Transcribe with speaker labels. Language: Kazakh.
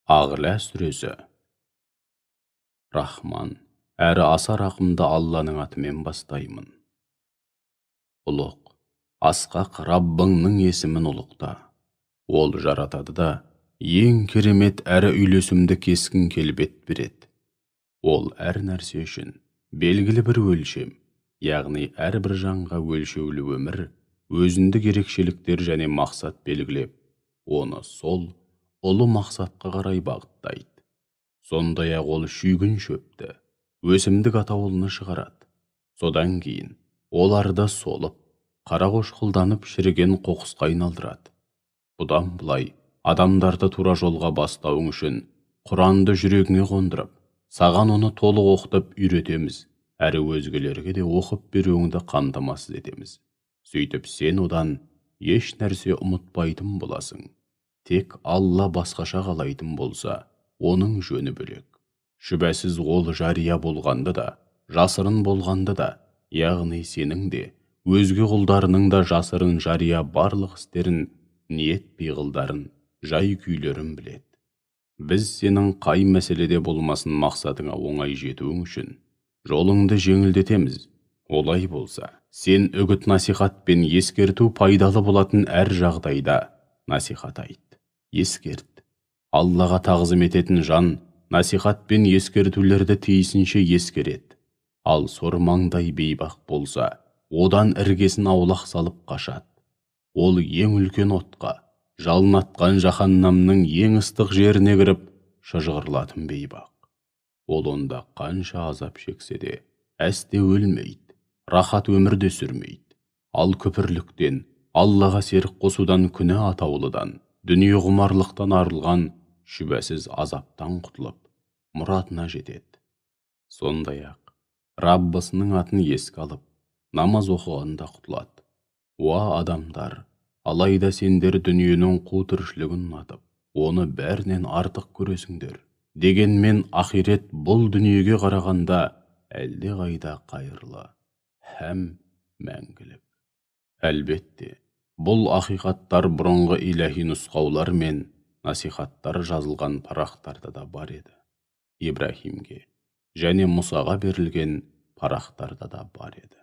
Speaker 1: Ағла сүресі. Рахман, әрі аса рақымды Алланың атымен бастаймын. Ұлық, асқақ Раббыңның есімін ұлықта. Ол жаратады да, ең керемет әрі үйлесімді кескін келбет береді. Ол әр нәрсе үшін белгілі бір өлшем, яғни әрбір жанға өлшеулі өмір, өзіндік ерекшеліктер және мақсат белгілеп, оны сол ұлы мақсатқа қарай бағыттайды. Сондай-ақ ол шүйгін шөпті, өсімдік атаулыны шығарады. Содан кейін оларды солып, қарақошқылданып шіріген қоқысқа айналдырады. Бұдан былай адамдарды тура жолға бастауың үшін Құранды жүрегіңе қондырып, саған оны толық оқытып үйретеміз, әрі өзгелерге де оқып беруіңді қамтамасыз етеміз. Сөйтіп сен одан еш нәрсе ұмытпайтын боласың. Тек Алла басқаша қалайтын болса, оның жөні бөлек. Шүбәсіз ол жария болғанды да, жасырын болғанды да, яғни сенің де, өзге құлдарының да жасырын жария барлық істерін, ниет пиғылдарын, жай күйлерін біледі. Біз сенің қай мәселеде болмасын мақсатыңа оңай жетуің үшін жолыңды жеңілдетеміз. Олай болса, сен үгіт насихат пен ескерту пайдалы болатын әр жағдайда насихат айт, ескерт. Аллаға тағзым ететін жан насихат пен ескертулерді тиісінше ескереді. Ал сормаңдай бейбақ болса, одан іргесін аулақ салып қашады. Ол ең үлкен отқа, жалынатқан жаһаннамның ең ыстық жеріне кіріп, шыжғырлатын бейбақ. Ол онда қанша азап шексе де, әсте өлмейді, рахат өмірде сүрмейді. Ал күпірліктен, Аллаға серік қосудан, күнә атаулыдан, дүние құмарлықтан арылған, шүбәсіз азаптан құтылып, мұратына жетеді. Сондай-ақ, Раббысының атын еске алып, намаз оқығанда құтылады. Уа адамдар, алайда сендер дүниенің қу тіршілігін ұнатып, оны бәрінен артық көресіңдер. Дегенмен ақирет бұл дүниеге қарағанда әлде қайда қайырлы, һәм мәңгілік. Әлбетте, бұл ақиқаттар бұрынғы иләһи нұсқаулар мен насихаттар жазылған парақтарда да бар еді. Ибраһимге және Мұсаға берілген парақтарда да бар еді.